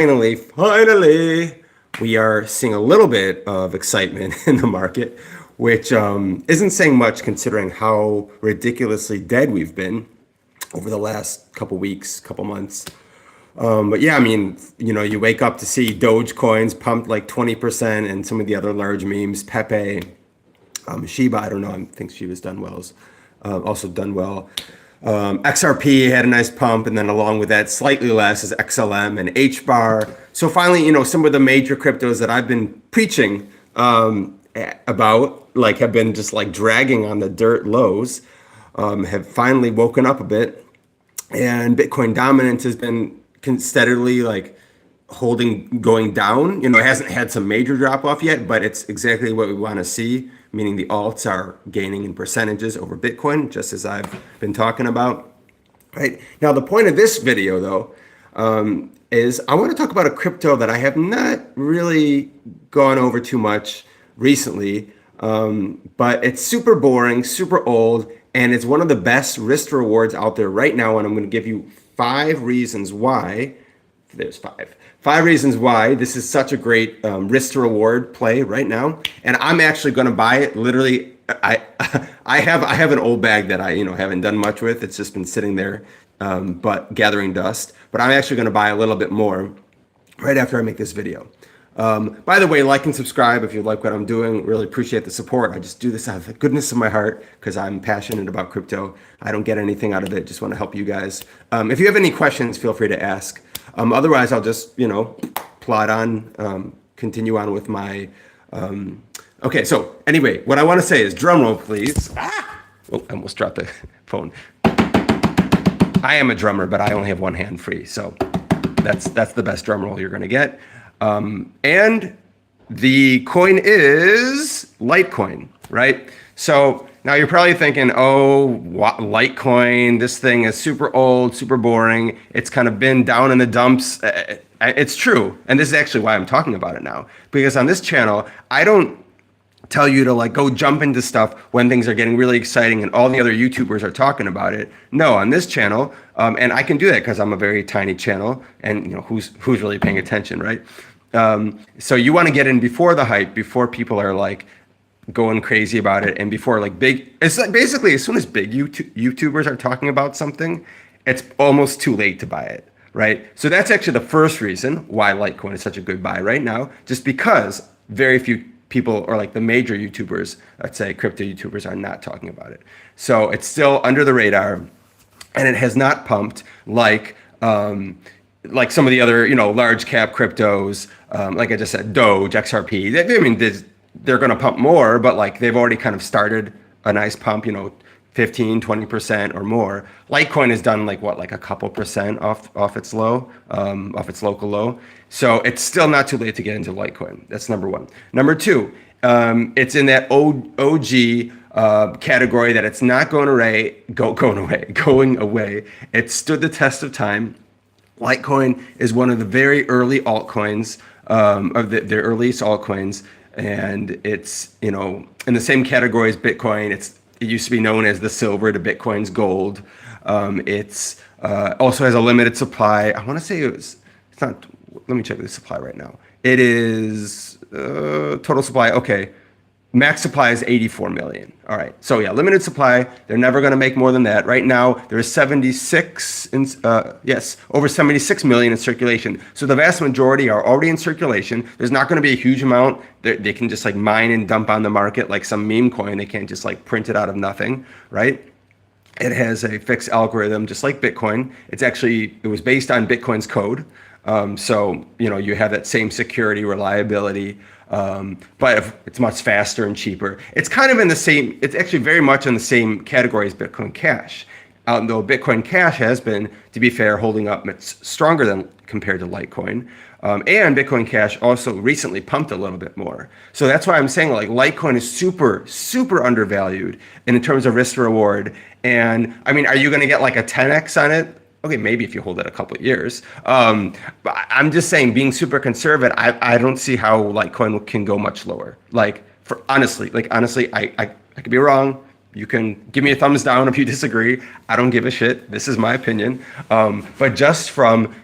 Finally, we are seeing a little bit of excitement in the market, which isn't saying much considering how ridiculously dead we've been over the last couple weeks, couple months. But yeah, I mean, you wake up to see Dogecoins pumped like 20% and some of the other large memes, Pepe, Shiba, I don't know, I think Shiba's done well, also done well. XRP had a nice pump, and then along with that, slightly less is XLM and HBAR. So finally, some of the major cryptos that I've been preaching about, like, have been just like dragging on the dirt lows, have finally woken up a bit, and Bitcoin dominance has been steadily like going down. It hasn't had some major drop off yet, but it's exactly what we want to see, meaning the alts are gaining in percentages over Bitcoin, just as I've been talking about. Right now, the point of this video, though, is I want to talk about a crypto that I have not really gone over too much recently, but it's super boring, super old, and it's one of the best risk rewards out there right now. And I'm going to give you 5 reasons why. There's 5 reasons why this is such a great risk to reward play right now. And I'm actually going to buy it. Literally, I have an old bag that I haven't done much with. It's just been sitting there, but gathering dust. But I'm actually going to buy a little bit more right after I make this video. By the way, like and subscribe if you like what I'm doing. Really appreciate the support. I just do this out of the goodness of my heart because I'm passionate about crypto. I don't get anything out of it. Just want to help you guys. If you have any questions, feel free to ask. Otherwise, I'll just, plot on, continue on with my, okay. So anyway, what I want to say is drum roll, please. Oh, I almost dropped the phone. I am a drummer, but I only have one hand free. So that's the best drum roll you're going to get. And the coin is Litecoin, right? So now you're probably thinking, oh, Litecoin, this thing is super old, super boring. It's kind of been down in the dumps. It's true. And this is actually why I'm talking about it now. Because on this channel, I don't tell you to like go jump into stuff when things are getting really exciting and all the other YouTubers are talking about it. No, on this channel, and I can do that because I'm a very tiny channel, and who's really paying attention, right? So you want to get in before the hype, before people are like going crazy about it, and before like it's like basically as soon as big YouTubers are talking about something, it's almost too late to buy it, right? So that's actually the first reason why Litecoin is such a good buy right now, just because very few people, or like the major YouTubers, let's say crypto YouTubers, are not talking about it. So it's still under the radar, and it has not pumped like some of the other, large cap cryptos, like I just said, Doge, XRP. I mean, they're going to pump more, but like they've already kind of started a nice pump, 15, 20% or more. Litecoin has done like a couple percent off its low, off its local low. So it's still not too late to get into Litecoin. That's number one. Number two, it's in that OG category that it's not going away. It stood the test of time. Litecoin is one of the very early altcoins, of the earliest altcoins, and it's in the same category as Bitcoin. It used to be known as the silver to Bitcoin's gold. It's also has a limited supply. I want to say it's not. Let me check the supply right now. It is total supply. Okay. Max supply is 84 million. All right. So yeah, limited supply. They're never going to make more than that. Right now, there's over 76 million in circulation. So the vast majority are already in circulation. There's not going to be a huge amount. They can just like mine and dump on the market like some meme coin. They can't just like print it out of nothing, right? It has a fixed algorithm, just like Bitcoin. It was based on Bitcoin's code. So, you have that same security, reliability, but it's much faster and cheaper. It's kind of it's actually very much in the same category as Bitcoin Cash. Though Bitcoin Cash has been, to be fair, holding up much stronger than compared to Litecoin. And Bitcoin Cash also recently pumped a little bit more. So that's why I'm saying like Litecoin is super, super undervalued in terms of risk to reward. And I mean, are you going to get like a 10x on it? Okay, maybe if you hold it a couple of years. But I'm just saying, being super conservative, I don't see how Litecoin can go much lower. Honestly, I could be wrong. You can give me a thumbs down if you disagree. I don't give a shit. This is my opinion. But just from,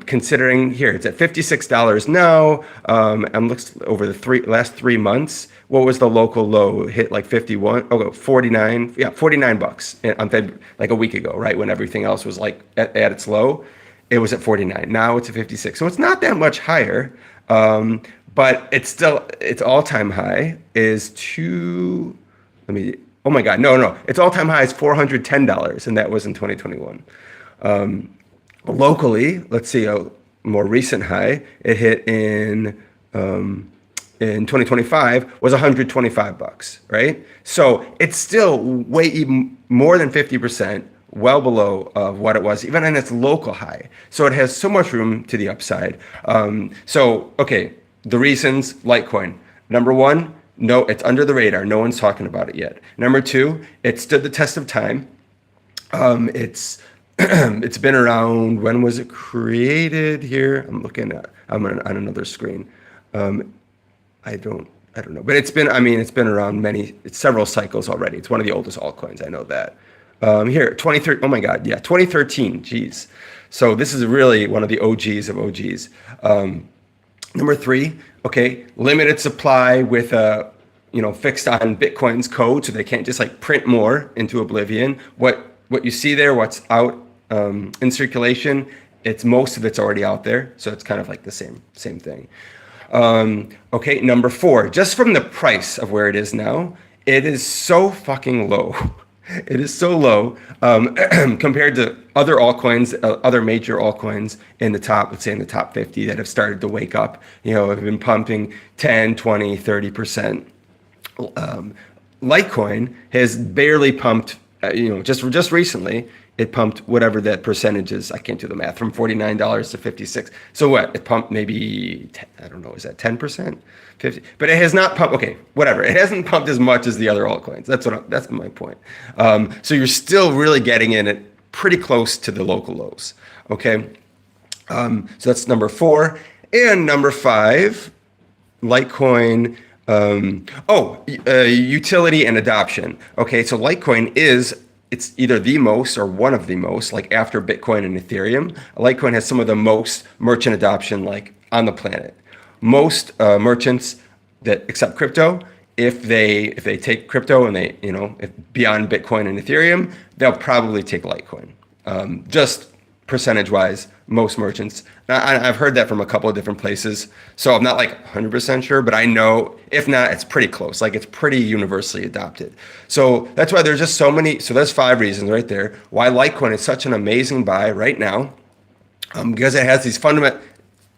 considering here, it's at $56 now. And looks over the last 3 months. What was the local low? Hit like 51, 49. Yeah, $49 on Feb, like a week ago, right? When everything else was like at its low. It was at 49. Now it's at 56. So it's not that much higher. But its all-time high is oh my God, no. Its all-time high is $410, and that was in 2021. Locally, let's see a more recent high. It hit in 2025 was $125, right? So it's still way even more than 50%, well below of what it was, even in its local high. So it has so much room to the upside. Okay, the reasons, Litecoin. Number one, no, it's under the radar. No one's talking about it yet. Number two, it stood the test of time. It's it's been around. When was it created? Here, I'm on another screen. I don't know, but it's been around several cycles already. It's one of the oldest altcoins. I know that. Here, 2013. Oh my God, yeah, 2013. Geez. So this is really one of the OGs of OGs. Number three, okay, limited supply with fixed on Bitcoin's code, so they can't just like print more into oblivion. What you see there, what's out in circulation, most of it's already out there, so it's kind of like the same thing. Okay, number four, just from the price of where it is now, it is so fucking low. It is so low compared to other altcoins, other major altcoins in the top, let's say in the top 50 that have started to wake up, have been pumping 10, 20, 30%. Litecoin has barely pumped, just recently, it pumped whatever that percentage is. I can't do the math, from $49 to 56. So what? It pumped maybe, I don't know, is that 10%? 50? But it has not pumped, okay, whatever. It hasn't pumped as much as the other altcoins. That's my point. So you're still really getting in it pretty close to the local lows, okay? So that's number four. And number five, Litecoin, utility and adoption. Okay, so Litecoin it's either the most or one of the most, like after Bitcoin and Ethereum. Litecoin has some of the most merchant adoption like on the planet. Most merchants that accept crypto, if they take crypto and they, if beyond Bitcoin and Ethereum, they'll probably take Litecoin. Just percentage wise, most merchants. Now, I've heard that from a couple of different places, so I'm not like 100% sure, but I know if not, it's pretty close. Like it's pretty universally adopted. So that's why there's just so many. So there's 5 reasons right there why Litecoin is such an amazing buy right now, because it has these fundamental.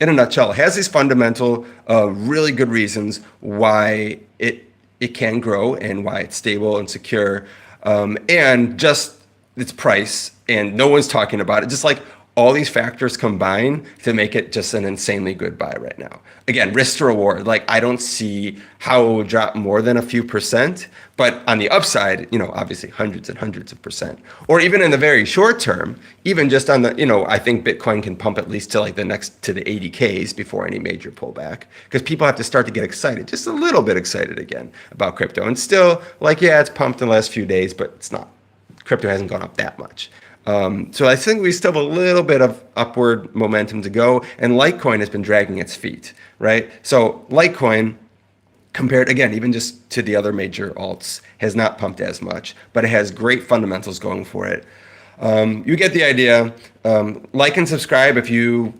In a nutshell, it has these fundamental, really good reasons why it can grow and why it's stable and secure, and just its price, and no one's talking about it. Just like all these factors combine to make it just an insanely good buy right now. Again, risk to reward. Like I don't see how it would drop more than a few percent, but on the upside, obviously hundreds and hundreds of percent. Or even in the very short term, even just on the, I think Bitcoin can pump at least to like to the 80Ks before any major pullback, because people have to start to get excited, just a little bit excited again about crypto. And still like, yeah, it's pumped in the last few days, but it's not. Crypto hasn't gone up that much. So I think we still have a little bit of upward momentum to go, and Litecoin has been dragging its feet, right? So Litecoin, compared again, even just to the other major alts, has not pumped as much, but it has great fundamentals going for it. You get the idea. Like and subscribe if you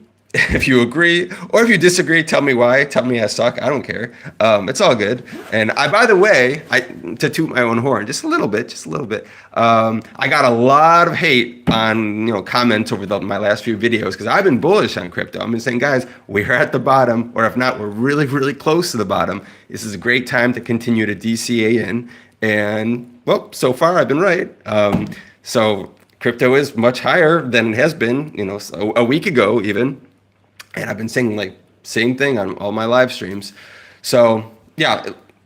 agree, or if you disagree, tell me why. Tell me I suck. I don't care. It's all good. And by the way, to toot my own horn, just a little bit. I got a lot of hate on comments over my last few videos because I've been bullish on crypto. I've been saying, guys, we're at the bottom, or if not, we're really, really close to the bottom. This is a great time to continue to DCA in. And well, so far I've been right. So crypto is much higher than it has been, a week ago even. And I've been saying like same thing on all my live streams. So yeah,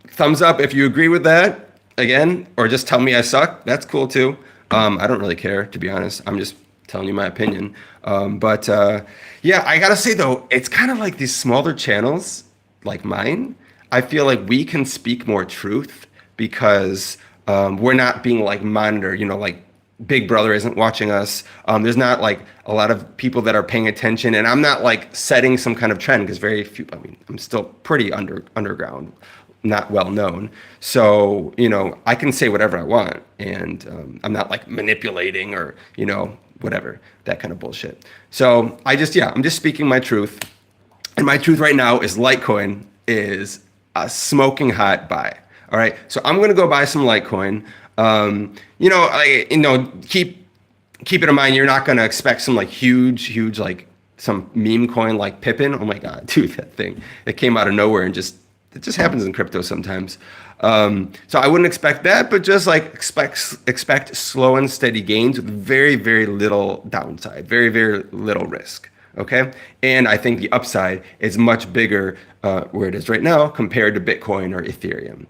thumbs up if you agree with that again, or just tell me I suck. That's cool too. I don't really care, to be honest. I'm just telling you my opinion. Yeah, I gotta say though, it's kind of like these smaller channels like mine. I feel like we can speak more truth because We're not being like monitored, like Big Brother isn't watching us. There's not like a lot of people that are paying attention, and I'm not like setting some kind of trend because very few. I mean, I'm still pretty underground, not well known. So I can say whatever I want, and I'm not like manipulating or whatever that kind of bullshit. So I'm just speaking my truth, and my truth right now is Litecoin is a smoking hot buy. All right, so I'm gonna go buy some Litecoin. Keep it in mind, you're not gonna expect some like huge like some meme coin like Pippin. Oh my God, dude, that thing that came out of nowhere and it just happens in crypto sometimes. So I wouldn't expect that, but just like expect slow and steady gains with very, very little downside, very, very little risk. Okay, and I think the upside is much bigger where it is right now compared to Bitcoin or Ethereum.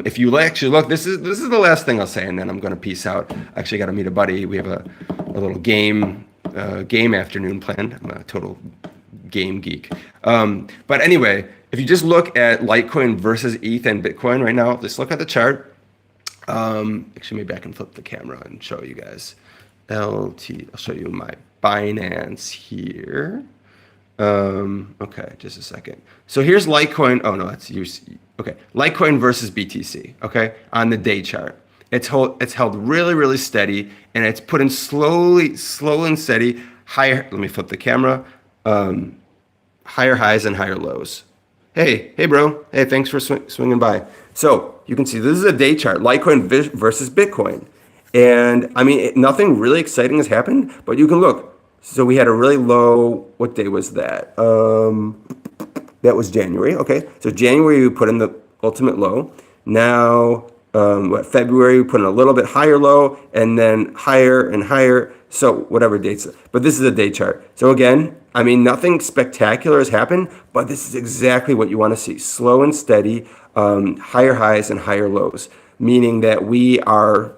If you actually look, this is the last thing I'll say, and then I'm going to peace out. Actually, got to meet a buddy. We have a little game afternoon planned. I'm a total game geek. But anyway, if you just look at Litecoin versus ETH and Bitcoin right now, just look at the chart. Actually, maybe I can flip the camera and show you guys. I'll show you my Binance here. Okay, just a second. So here's Litecoin. Oh no, that's okay. Litecoin versus BTC. Okay, on the day chart, it's held really, really steady, and it's put in slow and steady higher. Let me flip the camera. Higher highs and higher lows. Hey, bro. Hey, thanks for swinging by. So you can see this is a day chart. Litecoin versus Bitcoin. And I mean, nothing really exciting has happened, but you can look. So we had a really low, what day was that? That was January. Okay. So January, we put in the ultimate low. Now, February, we put in a little bit higher low and then higher and higher. So whatever dates, but this is a day chart. So again, I mean, nothing spectacular has happened, but this is exactly what you want to see. Slow and steady, higher highs and higher lows, meaning that we are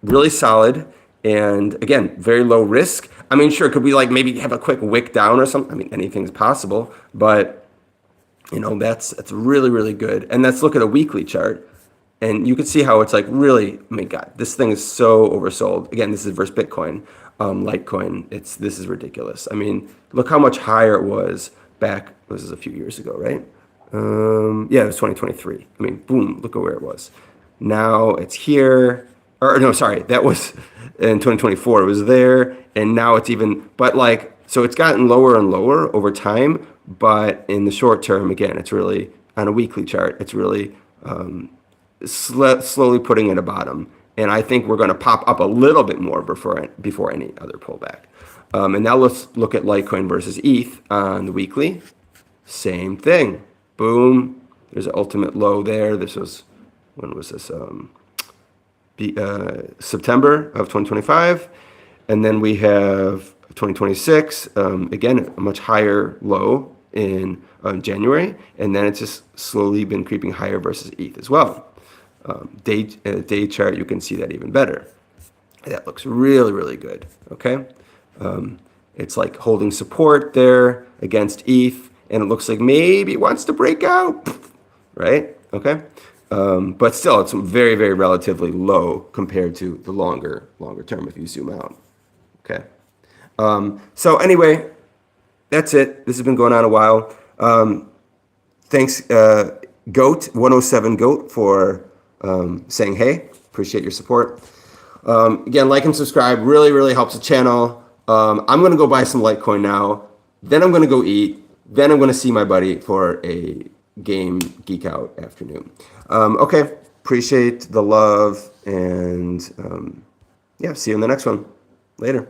really solid and again, very low risk. I mean, sure, could we like maybe have a quick wick down or something? I mean, anything's possible, but that's really, really good. And let's look at a weekly chart. And you can see how it's like really, oh my God, this thing is so oversold. Again, this is versus Bitcoin, Litecoin. This is ridiculous. I mean, look how much higher it was back. This is a few years ago, right? Yeah, it was 2023. I mean, boom, look at where it was. Now it's here. Or no, sorry, that was in 2024. It was there, and now it's even. But like, so it's gotten lower and lower over time. But in the short term, again, it's really on a weekly chart. It's really slowly putting at a bottom, and I think we're going to pop up a little bit more before any other pullback. And now let's look at Litecoin versus ETH on the weekly. Same thing. Boom. There's an ultimate low there. This was, when was this? September of 2025, and then we have 2026. Again, a much higher low in January, and then it's just slowly been creeping higher versus ETH as well. Day chart, you can see that even better. That looks really, really good. Okay, it's like holding support there against ETH, and it looks like maybe it wants to break out, right? Okay. But still, it's very, very relatively low compared to the longer term if you zoom out. Okay. So anyway, that's it. This has been going on a while. Thanks, Goat107 Goat, for saying hey. Appreciate your support. Again, like and subscribe really, really helps the channel. I'm going to go buy some Litecoin now. Then I'm going to go eat. Then I'm going to see my buddy for a game geek out afternoon. Okay, appreciate the love, and yeah, see you in the next one. Later.